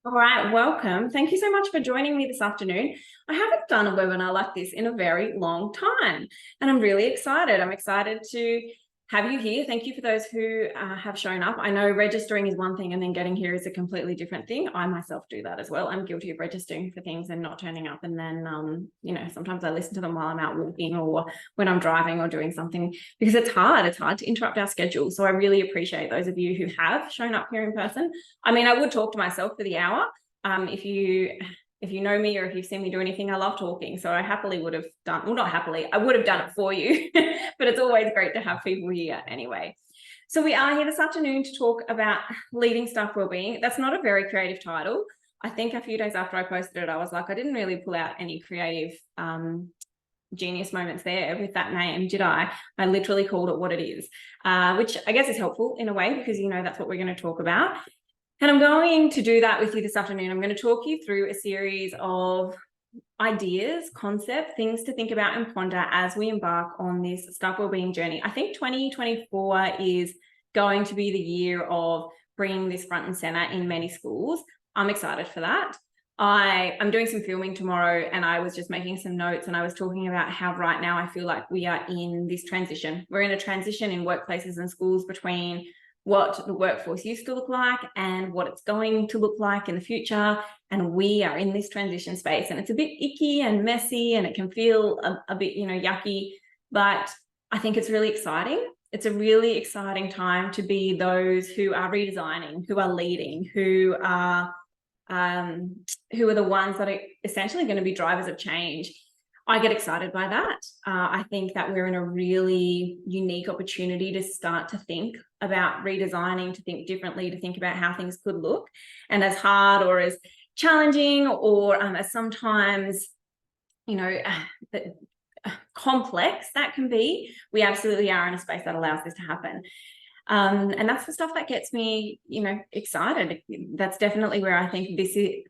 All right, welcome. Thank you so much for joining me this afternoon. I haven't done a webinar like this in a very long time, and I'm really excited. I'm excited to have you here. Thank you for those who have shown up. I know registering is one thing and then getting here is a completely different thing. I myself do that as well. I'm guilty of registering for things and not turning up. And then, sometimes I listen to them while I'm out walking or when I'm driving or doing something because it's hard. It's hard to interrupt our schedule. So I really appreciate those of you who have shown up here in person. I mean, I would talk to myself for the hour. If you know me or if you've seen me do anything, I love talking. So I happily would have done, well, not happily, I would have done it for you, but it's always great to have people here anyway. So we are here this afternoon to talk about leading staff wellbeing. That's not a very creative title. I think a few days after I posted it, I was like, I didn't really pull out any creative genius moments there with that name, did I? I literally called it what it is, which I guess is helpful in a way because, that's what we're going to talk about. And I'm going to do that with you this afternoon. I'm going to talk you through a series of ideas, concepts, things to think about and ponder as we embark on this staff wellbeing journey. I think 2024 is going to be the year of bringing this front and center in many schools. I'm excited for that. I'm doing some filming tomorrow and I was just making some notes and I was talking about how right now I feel like we are in this transition. We're in a transition in workplaces and schools between what the workforce used to look like and what it's going to look like in the future. And we are in this transition space and it's a bit icky and messy and it can feel a bit, yucky, but I think it's really exciting. It's a really exciting time to be those who are redesigning, who are leading, who are the ones that are essentially going to be drivers of change. I get excited by that. I think that we're in a really unique opportunity to start to think about redesigning, to think differently, to think about how things could look. And as hard or as challenging or as sometimes, complex that can be, we absolutely are in a space that allows this to happen. And that's the stuff that gets me, excited. That's definitely where I think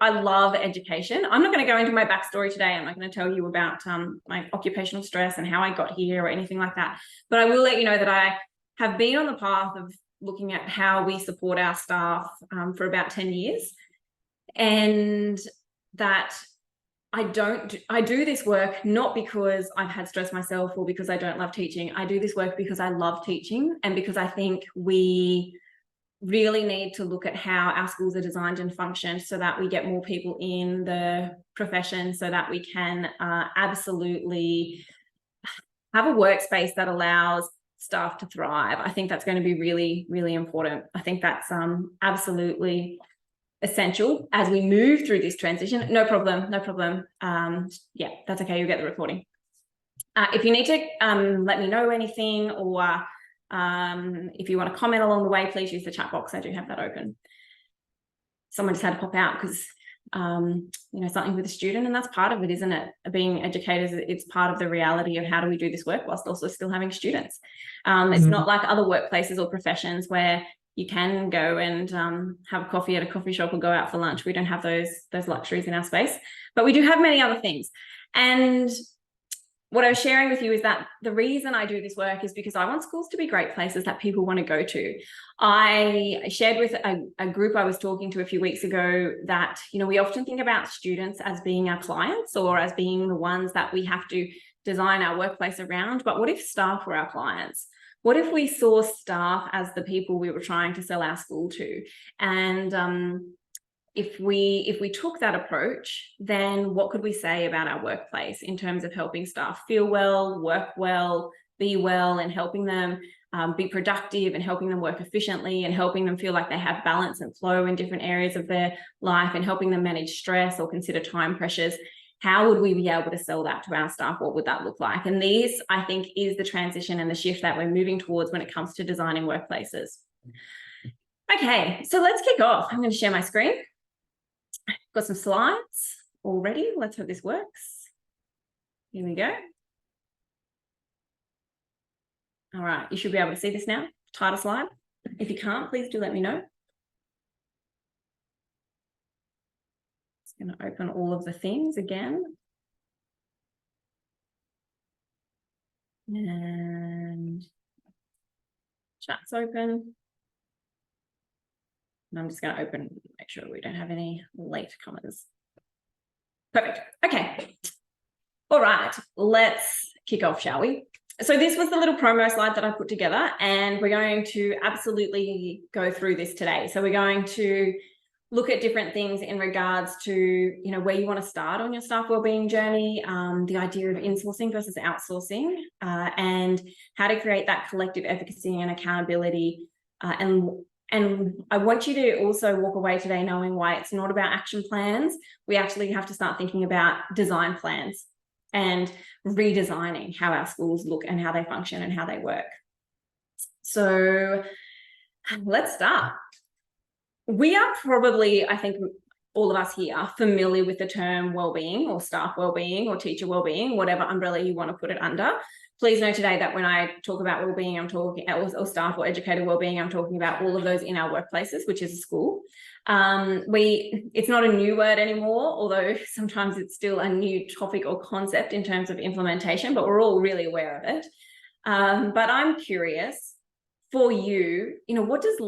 I love education. I'm not going to go into my backstory today. I'm not going to tell you about my occupational stress and how I got here or anything like that. But I will let you know that I have been on the path of looking at how we support our staff for about 10 years. And that I do this work not because I've had stress myself or because I don't love teaching. I do this work because I love teaching and because I think we really need to look at how our schools are designed and function so that we get more people in the profession so that we can absolutely have a workspace that allows staff to thrive. I think that's going to be really, really important. I think that's absolutely essential as we move through this transition. No problem. Yeah, that's okay. You'll get the recording. If you need to let me know anything or if you want to comment along the way, please use the chat box. I do have that open. Someone just had to pop out because something with a student, and that's part of it, isn't it? Being educators, it's part of the reality of how do we do this work whilst also still having students. It's not like other workplaces or professions where you can go and have coffee at a coffee shop or go out for lunch. We don't have those luxuries in our space, but we do have many other things. And what I was sharing with you is that the reason I do this work is because I want schools to be great places that people want to go to. I shared with a group I was talking to a few weeks ago that, we often think about students as being our clients or as being the ones that we have to design our workplace around. But what if staff were our clients? What if we saw staff as the people we were trying to sell our school to? And if we took that approach, then what could we say about our workplace in terms of helping staff feel well, work well, be well, and helping them be productive and helping them work efficiently and helping them feel like they have balance and flow in different areas of their life and helping them manage stress or consider time pressures? How would we be able to sell that to our staff? What would that look like? And this, I think, is the transition and the shift that we're moving towards when it comes to designing workplaces. Okay, so let's kick off. I'm going to share my screen. Got some slides already. Let's hope this works. Here we go. All right, you should be able to see this now. Title slide. If you can't, please do let me know. Going to open all of the things again. And chat's open. And I'm just going to make sure we don't have any late comers. Perfect. Okay. All right, let's kick off, shall we? So this was the little promo slide that I put together, and we're going to absolutely go through this today. So we're going to look at different things in regards to, you know, where you want to start on your staff wellbeing journey, the idea of insourcing versus outsourcing, and how to create that collective efficacy and accountability. And I want you to also walk away today knowing why it's not about action plans. We actually have to start thinking about design plans and redesigning how our schools look and how they function and how they work. So let's start. We are probably, I think, all of us here are familiar with the term wellbeing or staff wellbeing or teacher wellbeing, whatever umbrella you want to put it under. Please know today that when I talk about wellbeing, I'm talking, or staff or educator wellbeing, I'm talking about all of those in our workplaces, which is a school. It's not a new word anymore, although sometimes it's still a new topic or concept in terms of implementation, but we're all really aware of it. But I'm curious, for you, you know, what does,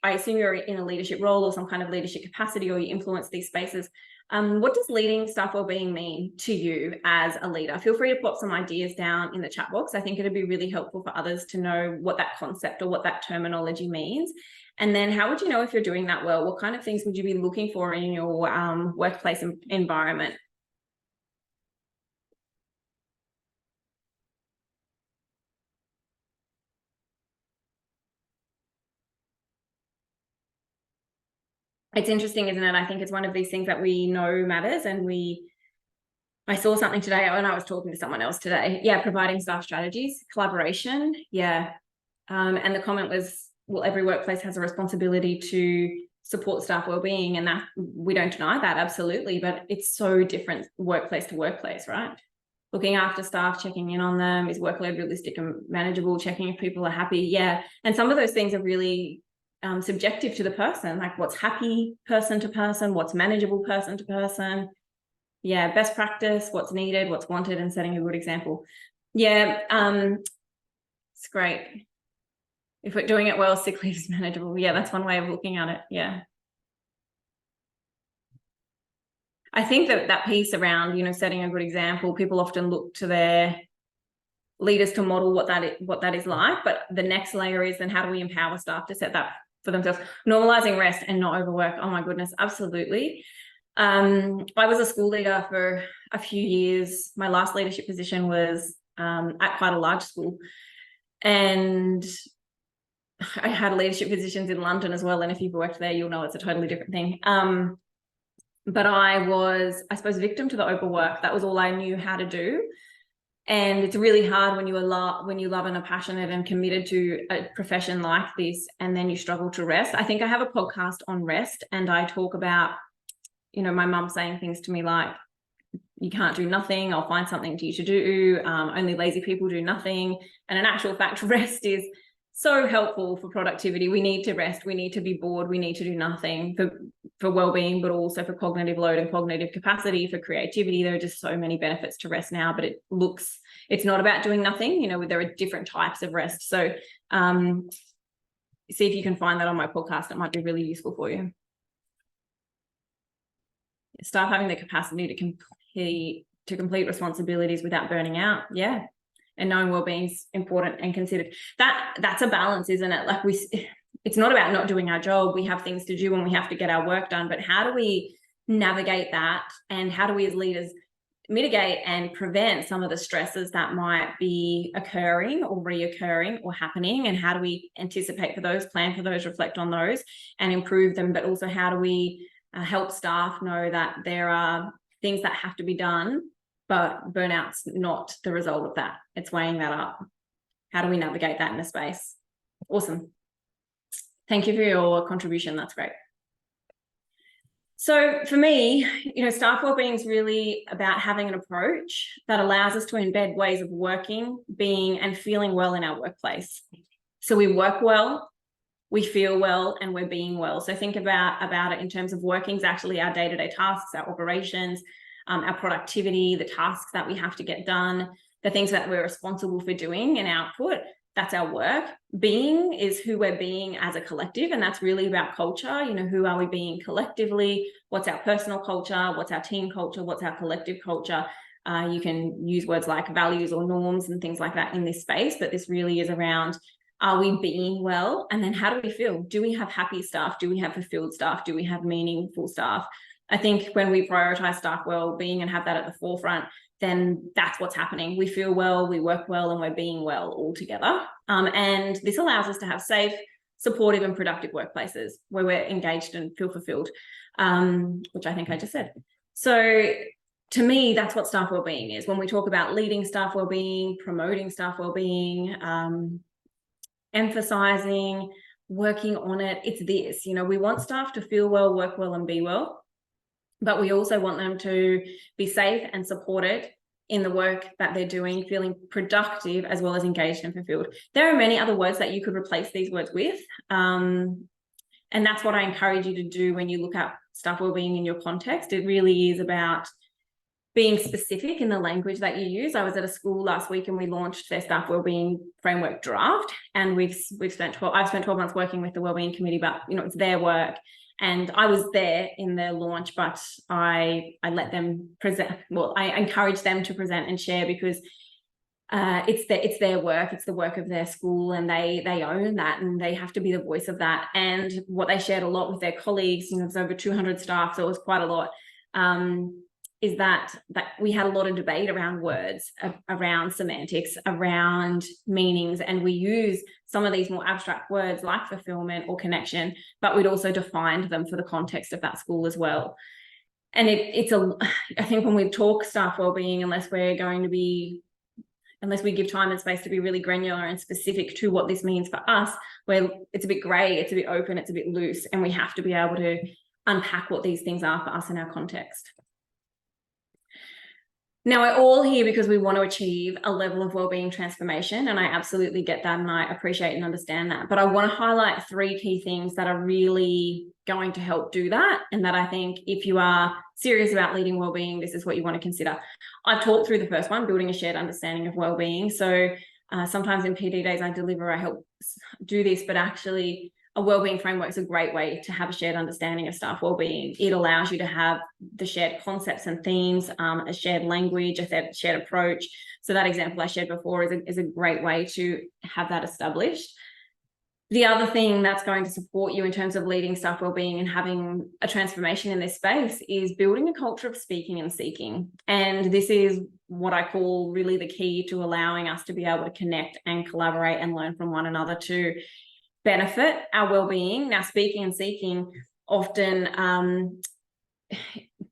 I assume you're in a leadership role or some kind of leadership capacity, or you influence these spaces. What does leading staff wellbeing mean to you as a leader? Feel free to pop some ideas down in the chat box. I think it'd be really helpful for others to know what that concept or what that terminology means. And then how would you know if you're doing that well? What kind of things would you be looking for in your workplace environment? It's interesting, isn't it? I think it's one of these things that we know matters, and I saw something today when I was talking to someone else today. Yeah, providing staff strategies, collaboration. Yeah. And the comment was, well, every workplace has a responsibility to support staff wellbeing, and that we don't deny that, absolutely, but it's so different workplace to workplace, right? Looking after staff, checking in on them, is workload realistic and manageable, checking if people are happy. Yeah. And some of those things are really subjective to the person, like what's happy person to person, what's manageable person to person. Yeah, best practice, what's needed, what's wanted, and setting a good example. Yeah, it's great. If we're doing it well, sick leave is manageable. Yeah, that's one way of looking at it. Yeah. I think that piece around, you know, setting a good example, people often look to their leaders to model what that is like, but the next layer is then how do we empower staff to set that for themselves? Normalizing rest and not overwork. Oh my goodness, absolutely. I was a school leader for a few years. My last leadership position was at quite a large school, and I had leadership positions in London as well. And if you've worked there, you'll know it's a totally different thing. But I was, I suppose, victim to the overwork. That was all I knew how to do. And it's really hard when you love and are passionate and committed to a profession like this, and then you struggle to rest. I think I have a podcast on rest, and I talk about, you know, my mum saying things to me like, you can't do nothing, I'll find something to you to do, only lazy people do nothing. And in actual fact, rest is so helpful for productivity. We need to rest, we need to be bored, we need to do nothing for well-being, but also for cognitive load and cognitive capacity, for creativity. There are just so many benefits to rest now, but it's not about doing nothing. You know, there are different types of rest. So see if you can find that on my podcast. It might be really useful for you. Staff having the capacity to complete responsibilities without burning out. Yeah. And knowing well-being is important and considered. That's a balance, isn't it? Like it's not about not doing our job. We have things to do and we have to get our work done, but how do we navigate that? And how do we as leaders mitigate and prevent some of the stresses that might be occurring or reoccurring or happening? And how do we anticipate for those, plan for those, reflect on those and improve them? But also, how do we help staff know that there are things that have to be done, but burnout's not the result of that. It's weighing that up. How do we navigate that in a space? Awesome. Thank you for your contribution. That's great. So for me, you know, staff wellbeing is really about having an approach that allows us to embed ways of working, being, and feeling well in our workplace. So we work well, we feel well, and we're being well. So think about it in terms of working's actually our day-to-day tasks, our operations, our productivity, the tasks that we have to get done, the things that we're responsible for doing and output. that's our work. Being is who we're being as a collective, and that's really about culture. You know, who are we being collectively? What's our personal culture? What's our team culture? What's our collective culture? You can use words like values or norms and things like that in this space, but this really is around, are we being well? And then how do we feel? Do we have happy staff? Do we have fulfilled staff? Do we have meaningful staff? I think when we prioritize staff well-being and have that at the forefront, then that's what's happening. We feel well, we work well, and we're being well all together. And this allows us to have safe, supportive, and productive workplaces where we're engaged and feel fulfilled, which I think I just said. So to me, that's what staff wellbeing is. When we talk about leading staff wellbeing, promoting staff wellbeing, emphasizing, working on it, it's this. You know, we want staff to feel well, work well, and be well. But we also want them to be safe and supported in the work that they're doing, feeling productive as well as engaged and fulfilled. There are many other words that you could replace these words with. And that's what I encourage you to do when you look at staff wellbeing in your context. It really is about being specific in the language that you use. I was at a school last week and we launched their staff wellbeing framework draft, and I've spent 12 months working with the wellbeing committee, but you know, it's their work. And I was there in their launch, but I let them present. Well, I encourage them to present and share, because it's their work, it's the work of their school, and they own that, and they have to be the voice of that. And what they shared a lot with their colleagues, you know, there's over 200 staff, so it was quite a lot, is that we had a lot of debate around words, around semantics, around meanings, and we use some of these more abstract words like fulfillment or connection, but we'd also defined them for the context of that school as well. And I think when we talk staff wellbeing, unless we give time and space to be really granular and specific to what this means for us, where it's a bit grey, it's a bit open, it's a bit loose, and we have to be able to unpack what these things are for us in our context. Now, we're all here because we want to achieve a level of wellbeing transformation, and I absolutely get that, and I appreciate and understand that. But I want to highlight 3 key things that are really going to help do that, and that I think if you are serious about leading wellbeing, this is what you want to consider. I've talked through the first one, building a shared understanding of wellbeing. So sometimes in PD days I deliver, I help do this, but actually a wellbeing framework is a great way to have a shared understanding of staff wellbeing. It allows you to have the shared concepts and themes, a shared language, a shared approach. So that example I shared before is a great way to have that established. The other thing that's going to support you in terms of leading staff wellbeing and having a transformation in this space is building a culture of speaking and seeking. And this is what I call really the key to allowing us to be able to connect and collaborate and learn from one another to benefit our well-being. Now, speaking and seeking often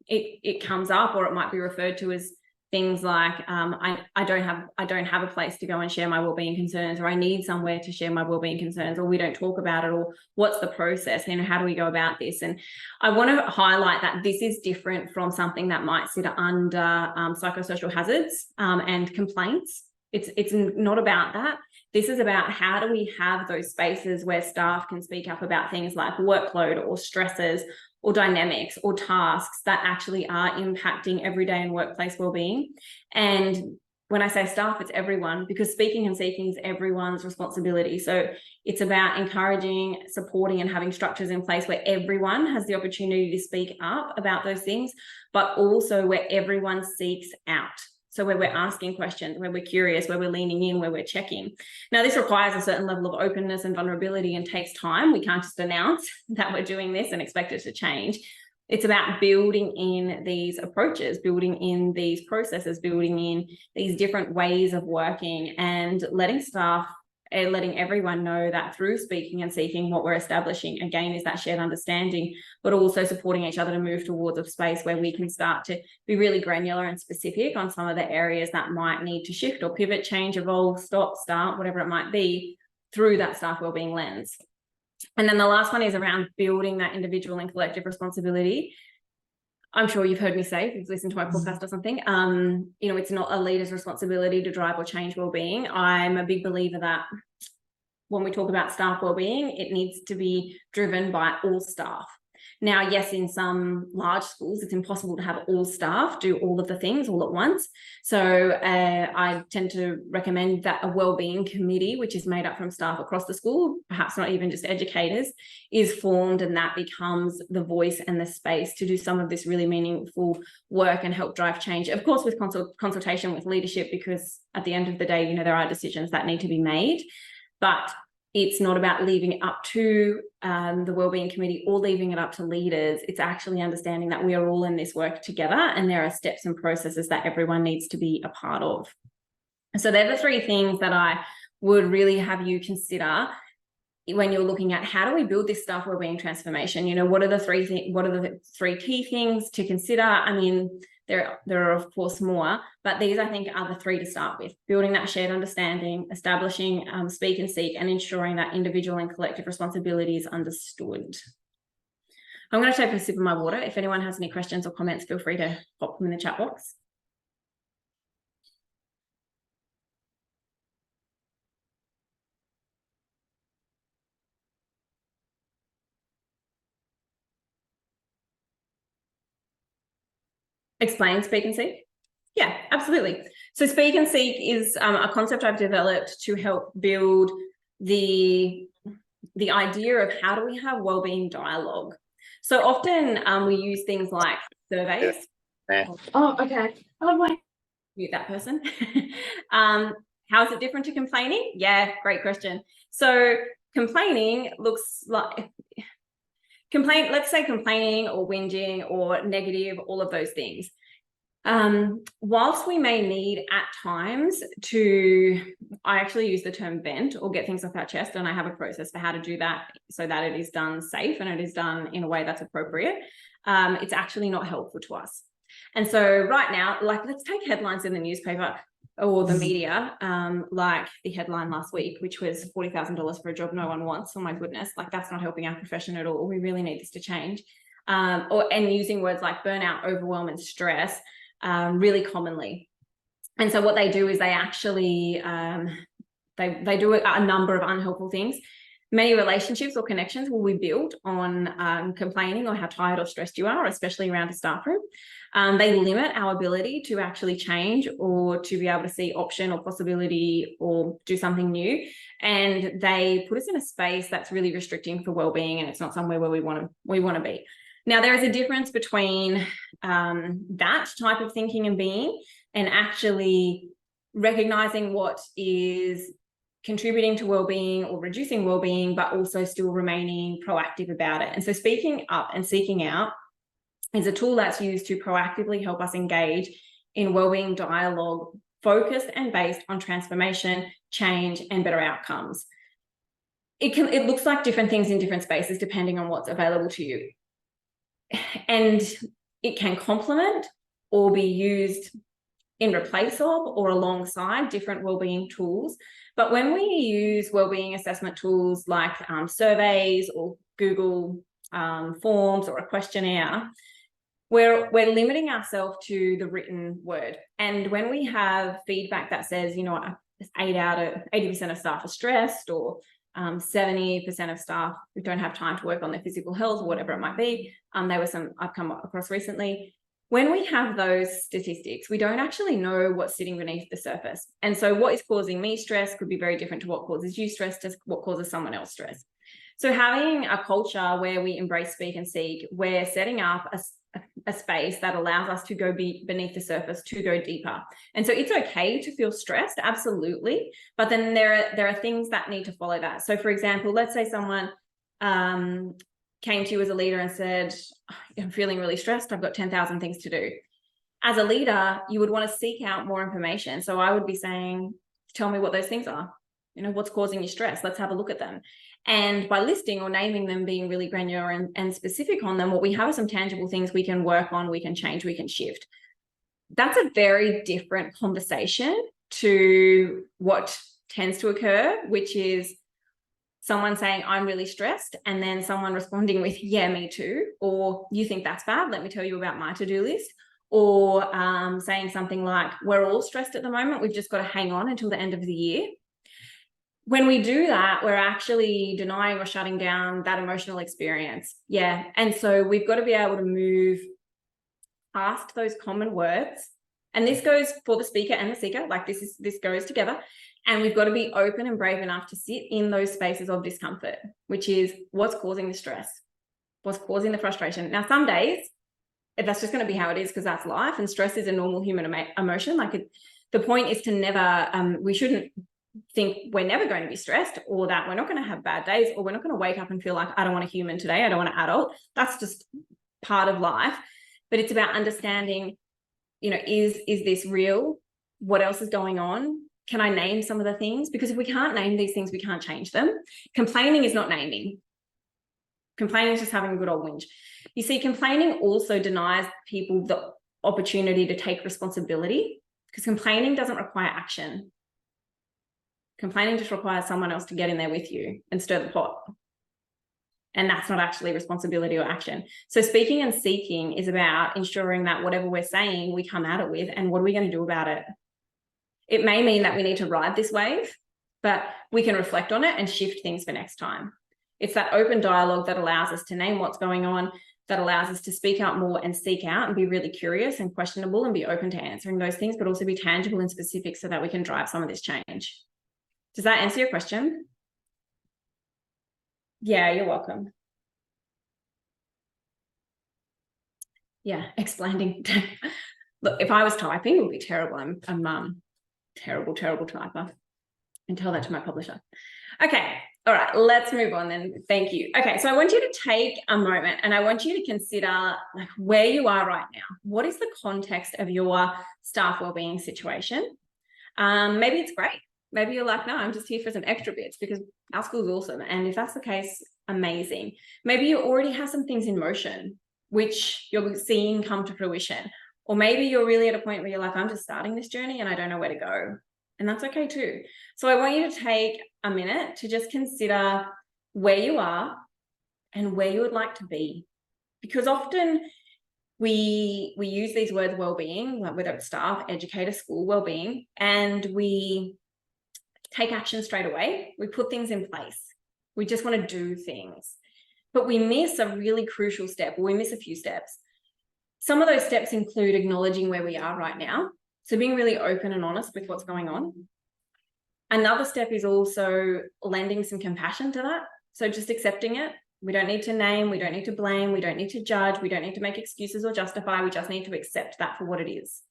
it comes up, or it might be referred to as things like I don't have a place to go and share my well-being concerns, or I need somewhere to share my well-being concerns, or we don't talk about it, or what's the process, you know, how do we go about this? And I want to highlight that this is different from something that might sit under psychosocial hazards and complaints. It's not about that. This is about how do we have those spaces where staff can speak up about things like workload or stresses or dynamics or tasks that actually are impacting everyday and workplace wellbeing. And when I say staff, it's everyone, because speaking and seeking is everyone's responsibility. So it's about encouraging, supporting, and having structures in place where everyone has the opportunity to speak up about those things, but also where everyone seeks out. So where we're asking questions, where we're curious, where we're leaning in, where we're checking. Now, this requires a certain level of openness and vulnerability and takes time. We can't just announce that we're doing this and expect it to change. It's about building in these approaches, building in these processes, building in these different ways of working, and letting everyone know that through speaking and seeking, what we're establishing, again, is that shared understanding, but also supporting each other to move towards a space where we can start to be really granular and specific on some of the areas that might need to shift or pivot, change, evolve, stop, start, whatever it might be, through that staff wellbeing lens. And then the last one is around building that individual and collective responsibility. I'm sure you've heard me say, if you've listened to my podcast or something, you know, it's not a leader's responsibility to drive or change wellbeing. I'm a big believer that when we talk about staff wellbeing, it needs to be driven by all staff. Now, yes, in some large schools, it's impossible to have all staff do all of the things all at once. So I tend to recommend that a wellbeing committee, which is made up from staff across the school, perhaps not even just educators, is formed, and that becomes the voice and the space to do some of this really meaningful work and help drive change. Of course, with consultation with leadership, because at the end of the day, there are decisions that need to be made, but it's not about leaving it up to the wellbeing committee or leaving it up to leaders. It's actually understanding that we are all in this work together, and there are steps and processes that everyone needs to be a part of. So they're the three things that I would really have you consider when you're looking at how do we build this staff wellbeing transformation. What are the three key things to consider? I mean, there are of course more, but these I think are the three to start with: building that shared understanding, establishing speak and seek, and ensuring that individual and collective responsibility is understood. I'm going to take a sip of my water. If anyone has any questions or comments, feel free to pop them in the chat box. Explain speak and seek? Yeah, absolutely. So speak and seek is a concept I've developed to help build the idea of how do we have wellbeing dialogue. So often we use things like surveys. Oh, okay. Oh, wait. Mute that person. How is it different to complaining? Yeah, great question. So complaining looks like let's say complaining or whinging or negative, all of those things. Whilst we may need at times I actually use the term vent or get things off our chest, and I have a process for how to do that so that it is done safe and it is done in a way that's appropriate. It's actually not helpful to us. And so right now, like, let's take headlines in the newspaper or the media, like the headline last week, which was $40,000 for a job no one wants. Oh my goodness, like that's not helping our profession at all. We really need this to change. And using words like burnout, overwhelm, and stress really commonly. And so what they do is they actually they do a number of unhelpful things. Many relationships or connections will be built on complaining or how tired or stressed you are, especially around a staff room. They limit our ability to actually change or to be able to see option or possibility or do something new. And they put us in a space that's really restricting for wellbeing, and it's not somewhere where we want to be. Now, there is a difference between that type of thinking and being and actually recognizing what is contributing to wellbeing or reducing wellbeing, but also still remaining proactive about it. And so speaking up and seeking out is a tool that's used to proactively help us engage in wellbeing dialogue, focused and based on transformation, change, and better outcomes. It looks like different things in different spaces depending on what's available to you. And it can complement or be used in replace of or alongside different wellbeing tools. But when we use wellbeing assessment tools like surveys or Google forms or a questionnaire, we're limiting ourselves to the written word. And when we have feedback that says, 80% of staff are stressed, or 70% of staff who don't have time to work on their physical health, or whatever it might be, there were some I've come across recently. When we have those statistics, we don't actually know what's sitting beneath the surface. And so what is causing me stress could be very different to what causes you stress, to what causes someone else stress. So having a culture where we embrace speak and seek, we're setting up a space that allows us to go beneath the surface, to go deeper. And so it's okay to feel stressed, absolutely. But then there are things that need to follow that. So for example, let's say someone came to you as a leader and said, I'm feeling really stressed, I've got 10,000 things to do. As a leader, you would want to seek out more information. So I would be saying, tell me what those things are. What's causing you stress? Let's have a look at them. And by listing or naming them, being really granular and specific on them, what we have are some tangible things we can work on, we can change, we can shift. That's a very different conversation to what tends to occur, which is someone saying, I'm really stressed, and then someone responding with, yeah, me too, or you think that's bad, let me tell you about my to-do list, or saying something like, we're all stressed at the moment, we've just got to hang on until the end of the year. when we do that, we're actually denying or shutting down that emotional experience. Yeah. And so we've got to be able to move past those common words. And this goes for the speaker and the seeker, like this goes together. And we've got to be open and brave enough to sit in those spaces of discomfort, which is what's causing the stress, what's causing the frustration. Now, some days that's just going to be how it is, because that's life, and stress is a normal human emotion. Like the point is to never, we shouldn't think we're never going to be stressed, or that we're not going to have bad days, or we're not going to wake up and feel like I don't want a human today, I don't want an adult. That's just part of life. But it's about understanding, is this real? What else is going on? Can I name some of the things? Because if we can't name these things, we can't change them. Complaining is not naming. Complaining is just having a good old whinge. You see, complaining also denies people the opportunity to take responsibility, because complaining doesn't require action. Complaining just requires someone else to get in there with you and stir the pot. And that's not actually responsibility or action. So speaking and seeking is about ensuring that whatever we're saying, we come at it with, and what are we going to do about it? It may mean that we need to ride this wave, but we can reflect on it and shift things for next time. It's that open dialogue that allows us to name what's going on, that allows us to speak out more and seek out and be really curious and questionable and be open to answering those things, but also be tangible and specific so that we can drive some of this change. Does that answer your question? Yeah, you're welcome. Yeah, explaining. Look, if I was typing, it would be terrible. I'm terrible typer. And tell that to my publisher. Okay, all right, let's move on then. Thank you. Okay, so I want you to take a moment and I want you to consider like where you are right now. What is the context of your staff wellbeing situation? Maybe it's great. Maybe you're like, no, I'm just here for some extra bits because our school's awesome. And if that's the case, amazing. Maybe you already have some things in motion, which you're seeing come to fruition. Or maybe you're really at a point where you're like, I'm just starting this journey and I don't know where to go. And that's okay too. So I want you to take a minute to just consider where you are and where you would like to be. Because often we use these words well-being, like whether it's staff, educator, school, well-being, and we take action straight away. We put things in place. We just want to do things. But we miss a really crucial step, or we miss a few steps. Some of those steps include acknowledging where we are right now. So being really open and honest with what's going on. Another step is also lending some compassion to that. So just accepting it. We don't need to name, we don't need to blame, we don't need to judge, we don't need to make excuses or justify, we just need to accept that for what it is.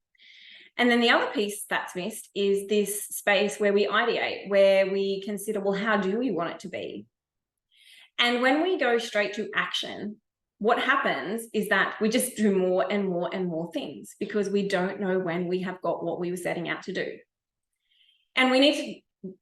And then the other piece that's missed is this space where we ideate, where we consider, well, how do we want it to be? And when we go straight to action, what happens is that we just do more and more and more things because we don't know when we have got what we were setting out to do. And we need to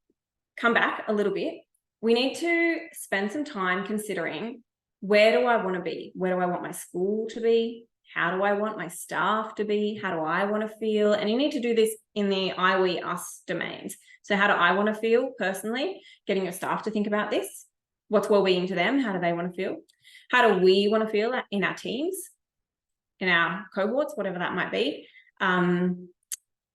come back a little bit. We need to spend some time considering, where do I want to be? Where do I want my school to be? How do I want my staff to be? How do I want to feel? And you need to do this in the I, we, us domains. So how do I want to feel personally? Getting your staff to think about this. What's well-being to them? How do they want to feel? How do we want to feel in our teams, in our cohorts, whatever that might be? And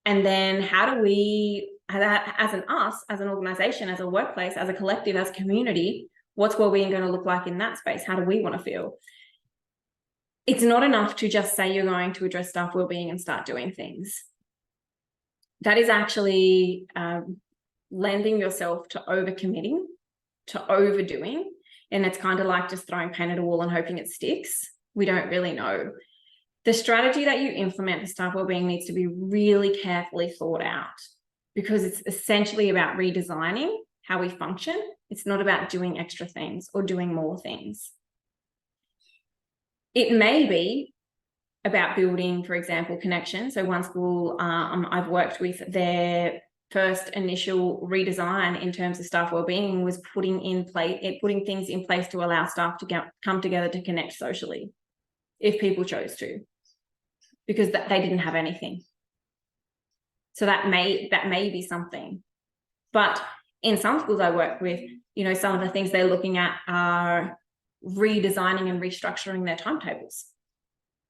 then how do we, as an us, as an organization, as a workplace, as a collective, as a community, what's well-being going to look like in that space? How do we want to feel? It's not enough to just say you're going to address staff well-being and start doing things. That is actually lending yourself to overcommitting, to overdoing. And it's kind of like just throwing paint at a wall and hoping it sticks. We don't really know. The strategy that you implement for staff wellbeing needs to be really carefully thought out, because it's essentially about redesigning how we function. It's not about doing extra things or doing more things. It may be about building, for example, connection. So one school I've worked with, their first initial redesign in terms of staff wellbeing was putting things in place to allow staff to come together to connect socially, if people chose to, because they didn't have anything. So that may be something. But in some schools I work with, some of the things they're looking at are redesigning and restructuring their timetables.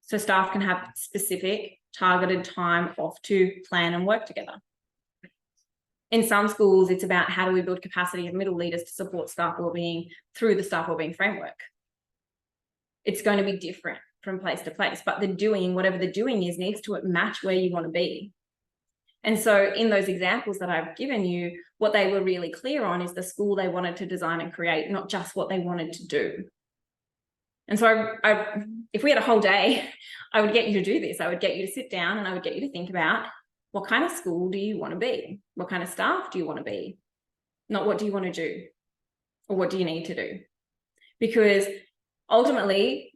So staff can have specific targeted time off to plan and work together. In some schools, it's about how do we build capacity of middle leaders to support staff wellbeing through the staff wellbeing framework. It's going to be different from place to place, but the doing, whatever the doing is, needs to match where you want to be. And so in those examples that I've given you, what they were really clear on is the school they wanted to design and create, not just what they wanted to do. And so if we had a whole day, I would get you to do this. I would get you to sit down and I would get you to think about, what kind of school do you want to be? What kind of staff do you want to be? Not what do you want to do or what do you need to do? Because ultimately,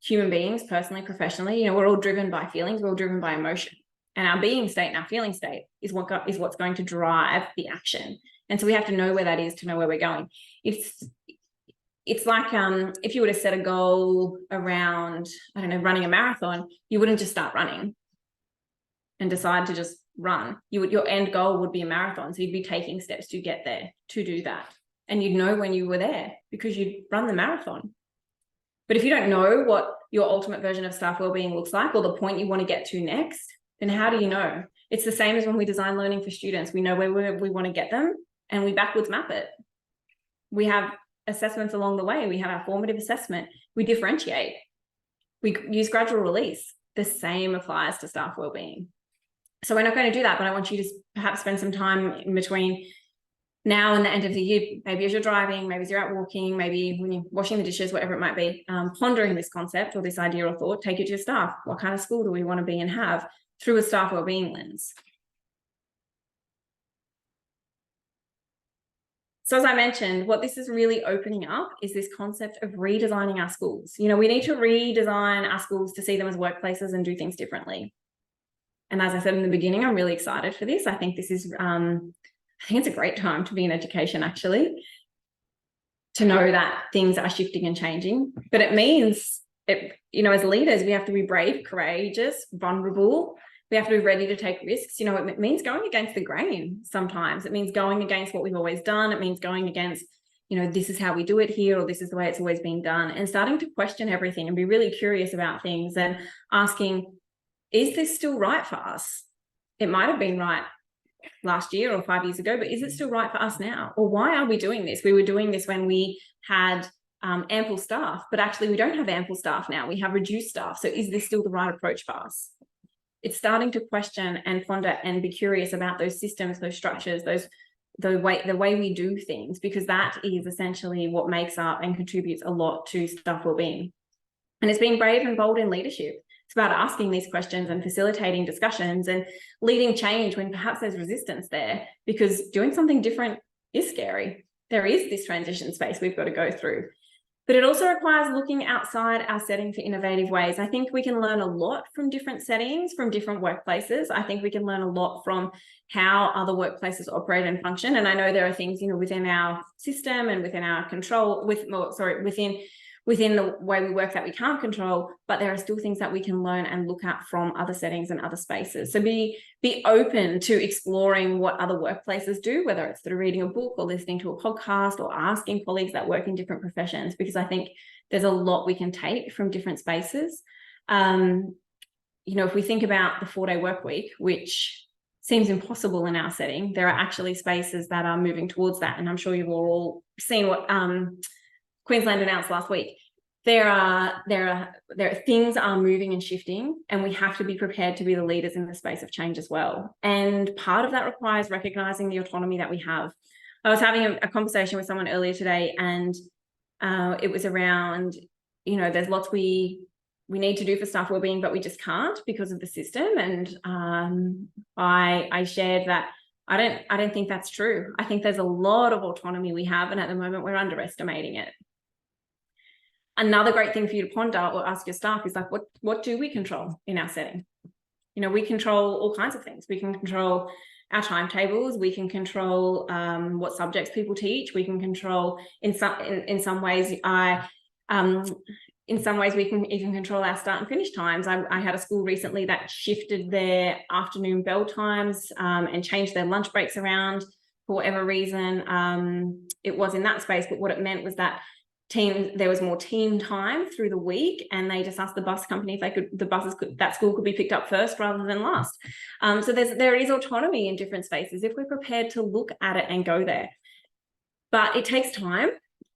human beings, personally, professionally, we're all driven by feelings, we're all driven by emotion. And our being state and our feeling state is what's going to drive the action. And so we have to know where that is to know where we're going. It's like if you were to set a goal around, I don't know, running a marathon, you wouldn't just start running and decide to just run. Your end goal would be a marathon. So you'd be taking steps to get there, to do that. And you'd know when you were there because you'd run the marathon. But if you don't know what your ultimate version of staff wellbeing looks like or the point you want to get to next, then how do you know? It's the same as when we design learning for students. We know where we want to get them and we backwards map it. We have assessments along the way. We have our formative assessment. We differentiate. We use gradual release. The same applies to staff wellbeing. So we're not going to do that, but I want you to perhaps spend some time in between now and the end of the year, maybe as you're driving, maybe as you're out walking, maybe when you're washing the dishes, whatever it might be, pondering this concept or this idea or thought, take it to your staff. What kind of school do we want to be and have through a staff wellbeing lens? So as I mentioned, what this is really opening up is this concept of redesigning our schools. We need to redesign our schools to see them as workplaces and do things differently. And as I said in the beginning, I'm really excited for this. I think this is, I think it's a great time to be in education, actually, to know that things are shifting and changing. But it means, as leaders, we have to be brave, courageous, vulnerable. We have to be ready to take risks. It means going against the grain sometimes. It means going against what we've always done. It means going against, this is how we do it here, or this is the way it's always been done, and starting to question everything and be really curious about things and asking, is this still right for us? It might have been right last year or 5 years ago, but is it still right for us now? Or why are we doing this? We were doing this when we had ample staff, but actually we don't have ample staff now. We have reduced staff. So is this still the right approach for us? It's starting to question and ponder and be curious about those systems, those structures, the way we do things, because that is essentially what makes up and contributes a lot to staff wellbeing. And it's being brave and bold in leadership. It's about asking these questions and facilitating discussions and leading change when perhaps there's resistance there, because doing something different is scary. There is this transition space we've got to go through. But it also requires looking outside our setting for innovative ways. I think we can learn a lot from different settings, from different workplaces. I think we can learn a lot from how other workplaces operate and function. And I know there are things, within our system and within our control, within the way we work that we can't control, but there are still things that we can learn and look at from other settings and other spaces. So be open to exploring what other workplaces do, whether it's through reading a book or listening to a podcast or asking colleagues that work in different professions, because I think there's a lot we can take from different spaces. If we think about the 4-day work week, which seems impossible in our setting, there are actually spaces that are moving towards that. And I'm sure you've all seen what Queensland announced last week. There are things are moving and shifting, and we have to be prepared to be the leaders in the space of change as well. And part of that requires recognizing the autonomy that we have. I was having a conversation with someone earlier today, and it was around, there's lots we need to do for staff wellbeing, but we just can't because of the system. And I shared that I don't think that's true. I think there's a lot of autonomy we have, and at the moment we're underestimating it. Another great thing for you to ponder or ask your staff is like, what do we control in our setting? We control all kinds of things. We can control our timetables. We can control what subjects people teach. We can control in some ways we can even control our start and finish times. I had a school recently that shifted their afternoon bell times and changed their lunch breaks around for whatever reason. It was in that space, but what it meant was that there was more team time through the week, and they just asked the bus company if that school could be picked up first rather than last. So there is autonomy in different spaces if we're prepared to look at it and go there. But it takes time,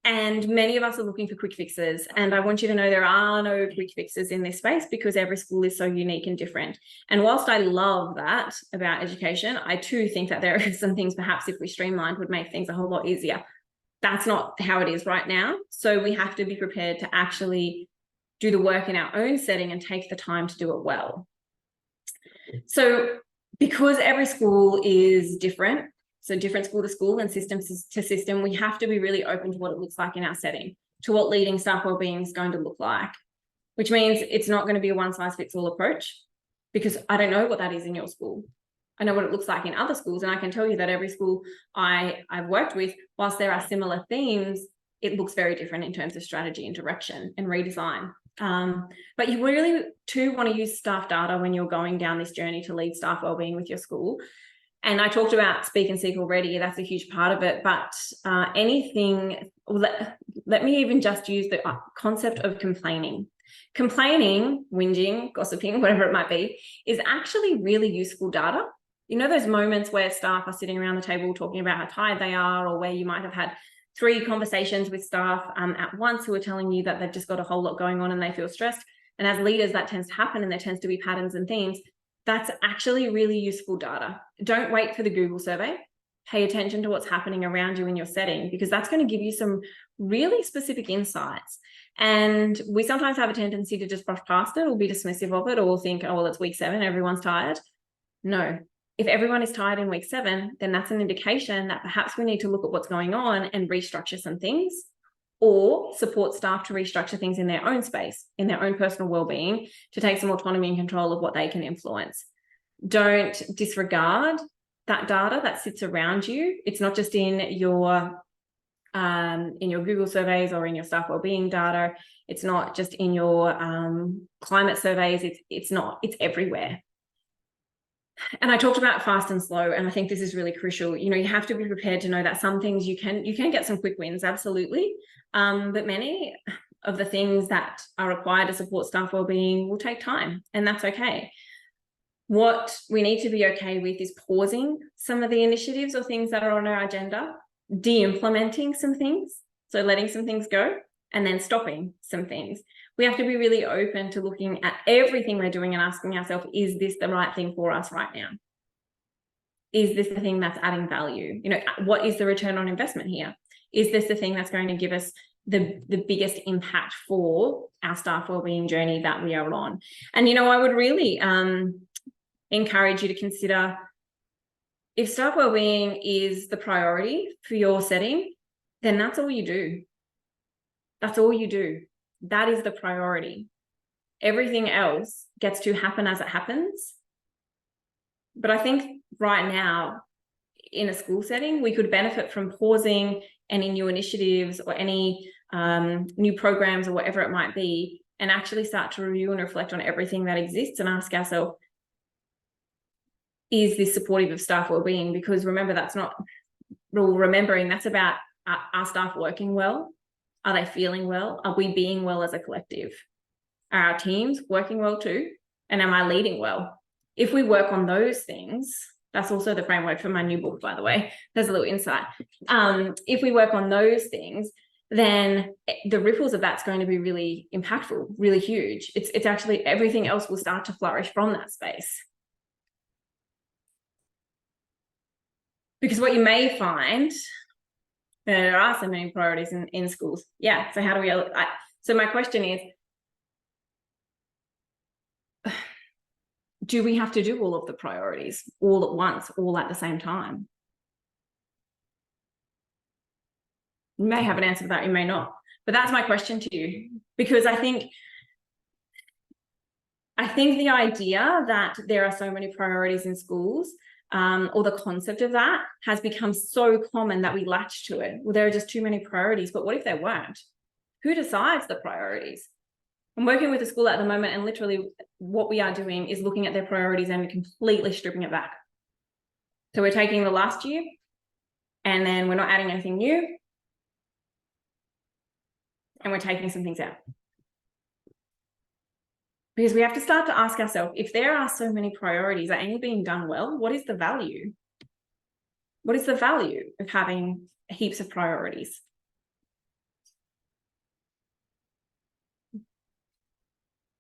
and many of us are looking for quick fixes. And I want you to know there are no quick fixes in this space, because every school is so unique and different. And whilst I love that about education, I too think that there are some things perhaps if we streamlined would make things a whole lot easier. That's not how it is right now. So we have to be prepared to actually do the work in our own setting and take the time to do it well. So because every school is different, so different school to school and system to system, we have to be really open to what it looks like in our setting, to what leading staff wellbeing is going to look like, which means it's not going to be a one-size-fits-all approach, because I don't know what that is in your school. I know what it looks like in other schools, and I can tell you that every school I've worked with, whilst there are similar themes, it looks very different in terms of strategy and direction and redesign. But you really too want to use staff data when you're going down this journey to lead staff wellbeing with your school. And I talked about speak and seek already. That's a huge part of it. But let me even just use the concept of complaining. Complaining, whinging, gossiping, whatever it might be, is actually really useful data. You know, those moments where staff are sitting around the table talking about how tired they are, or where you might have had 3 conversations with staff at once who are telling you that they've just got a whole lot going on and they feel stressed. And as leaders, that tends to happen, and there tends to be patterns and themes. That's actually really useful data. Don't wait for the Google survey. Pay attention to what's happening around you in your setting, because that's going to give you some really specific insights. And we sometimes have a tendency to just brush past it or be dismissive of it, or think, oh, well, it's week 7, everyone's tired. No. If everyone is tired in week 7, then that's an indication that perhaps we need to look at what's going on and restructure some things, or support staff to restructure things in their own space, in their own personal well-being, to take some autonomy and control of what they can influence. Don't disregard that data that sits around you. It's not just in your Google surveys or in your staff well-being data. It's not just in your climate surveys. It's everywhere. And I talked about fast and slow, and I think this is really crucial. You know, you have to be prepared to know that some things you can get some quick wins, absolutely. But many of the things that are required to support staff wellbeing will take time, and that's okay. What we need to be okay with is pausing some of the initiatives or things that are on our agenda, de-implementing some things, so letting some things go, and then stopping some things. We have to be really open to looking at everything we're doing and asking ourselves, is this the right thing for us right now? Is this the thing that's adding value? You know, what is the return on investment here? Is this the thing that's going to give us the biggest impact for our staff wellbeing journey that we are on? And, you know, I would really encourage you to consider, if staff wellbeing is the priority for your setting, then that's all you do. That's all you do. That is the priority. Everything else gets to happen as it happens. But I think right now, in a school setting, we could benefit from pausing any new initiatives or any new programs or whatever it might be, and actually start to review and reflect on everything that exists and ask ourselves, is this supportive of staff wellbeing? Because remember, that's about our staff working well. Are they feeling well? Are we being well as a collective? Are our teams working well too? And am I leading well? If we work on those things, that's also the framework for my new book, by the way. There's a little insight. If we work on those things, then the ripples of that's going to be really impactful, really huge. It's actually, everything else will start to flourish from that space. Because what you may find, there are so many priorities in schools. Yeah, so how do we, so my question is, do we have to do all of the priorities all at once, all at the same time? You may have an answer to that, you may not. But that's my question to you, because I think the idea that there are so many priorities in schools, or the concept of that, has become so common that we latch to it. Well, there are just too many priorities, but what if there weren't? Who decides the priorities? I'm working with a school at the moment, and literally what we are doing is looking at their priorities and completely stripping it back. So we're taking the last year, and then we're not adding anything new. and we're taking some things out. Because we have to start to ask ourselves, if there are so many priorities, are any being done well? What is the value? What is the value of having heaps of priorities?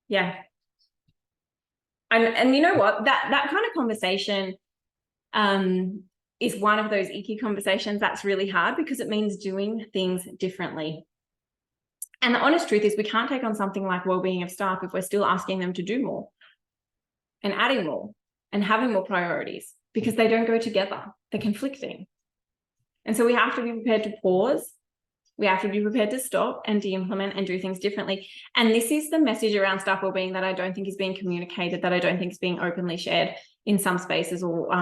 Yeah. And you know what? That kind of conversation is one of those icky conversations that's really hard, because it means doing things differently. And the honest truth is, we can't take on something like well-being of staff if we're still asking them to do more and adding more and having more priorities, because they don't go together. They're conflicting. And so we have to be prepared to pause. We have to be prepared to stop and de-implement and do things differently. And this is the message around staff wellbeing that I don't think is being communicated, that I don't think is being openly shared in some spaces, or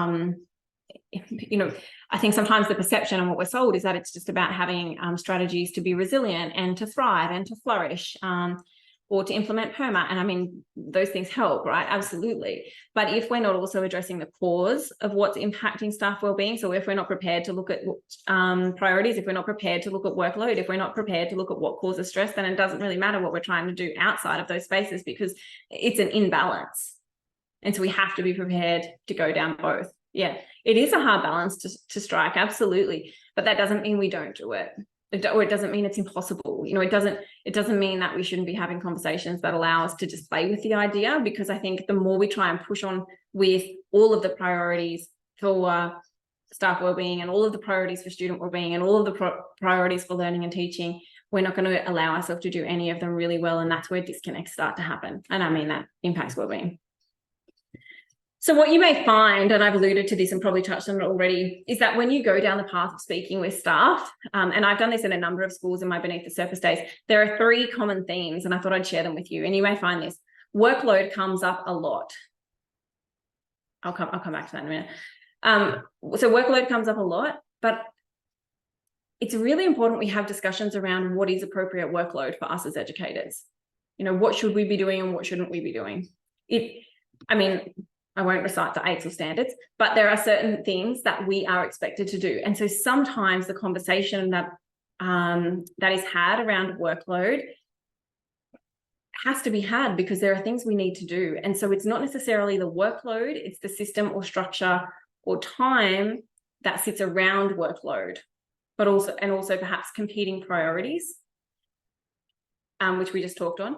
I think sometimes the perception and what we're sold is that it's just about having strategies to be resilient and to thrive and to flourish, or to implement PERMA. And I mean, those things help, right? Absolutely. But if we're not also addressing the cause of what's impacting staff wellbeing, so if we're not prepared to look at priorities, if we're not prepared to look at workload, if we're not prepared to look at what causes stress, then it doesn't really matter what we're trying to do outside of those spaces, because it's an imbalance. And so we have to be prepared to go down both. Yeah, it is a hard balance to strike, absolutely. But that doesn't mean we don't do it. Or it doesn't mean it's impossible. It doesn't mean that we shouldn't be having conversations that allow us to just play with the idea, because I think the more we try and push on with all of the priorities for staff wellbeing and all of the priorities for student wellbeing and all of the priorities for learning and teaching, we're not going to allow ourselves to do any of them really well. And that's where disconnects start to happen. And I mean, that impacts wellbeing. So what you may find, and I've alluded to this and probably touched on it already, is that when you go down the path of speaking with staff, and I've done this in a number of schools in my Beneath the Surface days, there are 3 common themes, and I thought I'd share them with you. And you may find this. Workload comes up a lot. I'll come back to that in a minute. So workload comes up a lot, but it's really important we have discussions around what is appropriate workload for us as educators. What should we be doing and what shouldn't we be doing? I won't recite the AITSL standards, but there are certain things that we are expected to do. And so sometimes the conversation that is had around workload has to be had, because there are things we need to do. And so it's not necessarily the workload, it's the system or structure or time that sits around workload, but also perhaps competing priorities, which we just talked on.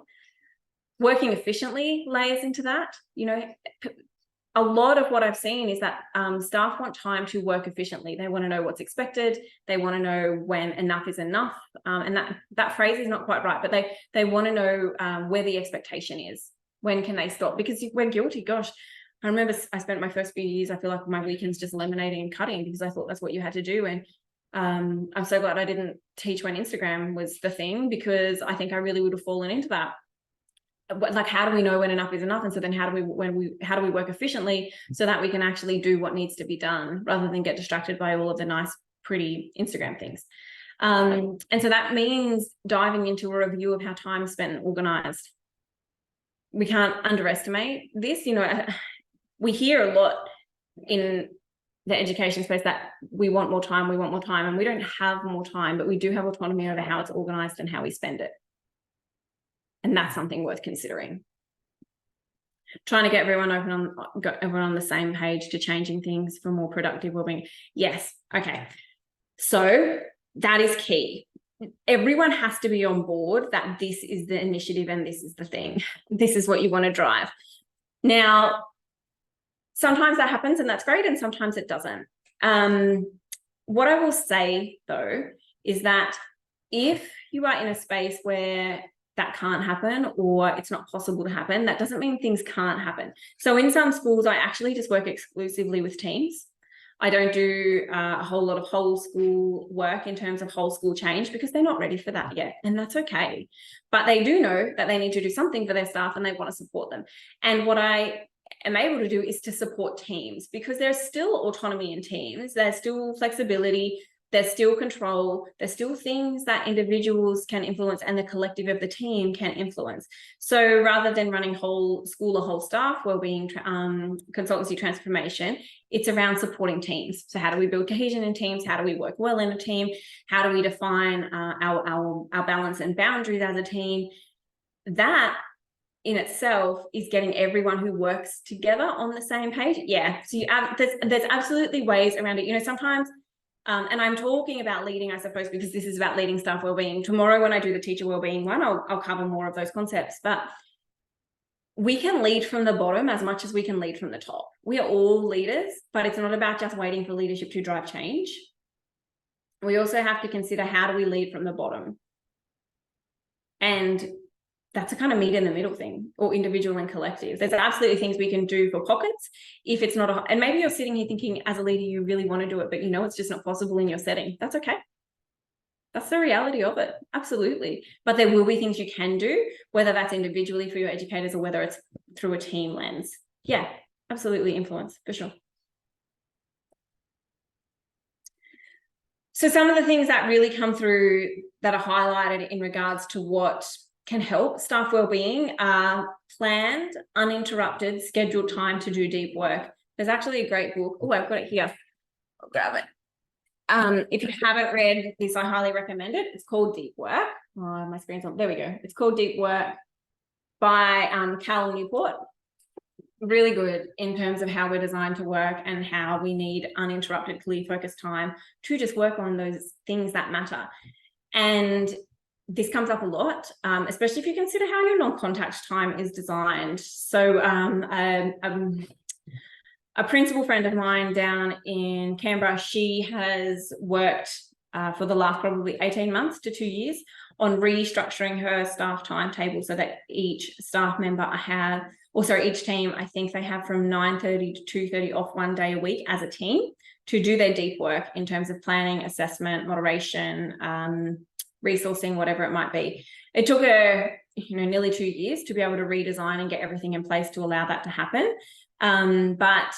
Working efficiently layers into that. A lot of what I've seen is that staff want time to work efficiently. They want to know what's expected. They want to know when enough is enough. And that phrase is not quite right, but they want to know where the expectation is. When can they stop? Because we're guilty. Gosh, I remember I spent my first few years, I feel like my weekends just laminating and cutting, because I thought that's what you had to do. And I'm so glad I didn't teach when Instagram was the thing, because I think I really would have fallen into that. Like, how do we know when enough is enough? And so then how do we work efficiently so that we can actually do what needs to be done, rather than get distracted by all of the nice, pretty Instagram things. And so that means diving into a review of how time is spent and organized. We can't underestimate this. We hear a lot in the education space that we want more time, and we don't have more time, but we do have autonomy over how it's organized and how we spend it. And that's something worth considering. Trying to get everyone on the same page to changing things for more productive wellbeing. Yes. Okay. So that is key. Everyone has to be on board that this is the initiative and this is the thing. This is what you want to drive. Now, sometimes that happens and that's great, and sometimes it doesn't. What I will say, though, is that if you are in a space where that can't happen, or it's not possible to happen, that doesn't mean things can't happen. So in some schools, I actually just work exclusively with teams. I don't do a whole lot of whole school work in terms of whole school change, because they're not ready for that yet, and that's okay. But they do know that they need to do something for their staff and they want to support them. And what I am able to do is to support teams, because there's still autonomy in teams. There's still flexibility. There's still control. There's still things that individuals can influence and the collective of the team can influence. So rather than running whole school or whole staff wellbeing consultancy transformation, it's around supporting teams. So how do we build cohesion in teams? How do we work well in a team? How do we define our balance and boundaries as a team? That in itself is getting everyone who works together on the same page. Yeah. So there's absolutely ways around it. You know, sometimes, and I'm talking about leading, I suppose, because this is about leading staff wellbeing. Tomorrow, when I do the teacher wellbeing one, I'll cover more of those concepts. But we can lead from the bottom as much as we can lead from the top. We are all leaders, but it's not about just waiting for leadership to drive change. We also have to consider, how do we lead from the bottom? And that's a kind of meet in the middle thing, or individual and collective. There's absolutely things we can do for pockets if it's not and maybe you're sitting here thinking as a leader you really want to do it, but you know it's just not possible in your setting. That's okay. That's the reality of it. Absolutely. But there will be things you can do, whether that's individually for your educators or whether it's through a team lens. Yeah, absolutely influence, for sure. So some of the things that really come through that are highlighted in regards to what can help staff wellbeing are planned, uninterrupted, scheduled time to do deep work. There's actually a great book. Oh, I've got it here. I'll grab it. If you haven't read this, I highly recommend it. It's called Deep Work. Oh, my screen's on. There we go. It's called Deep Work by Cal Newport. Really good in terms of how we're designed to work and how we need uninterrupted, clear, focused time to just work on those things that matter. And this comes up a lot, especially if you consider how your non-contact time is designed. So a principal friend of mine down in Canberra, she has worked for the last probably 18 months to 2 years on restructuring her staff timetable so that each staff member each team, I think they have from 9:30 to 2:30 off one day a week as a team to do their deep work in terms of planning, assessment, moderation, resourcing, whatever it might be. It took her, nearly 2 years to be able to redesign and get everything in place to allow that to happen. But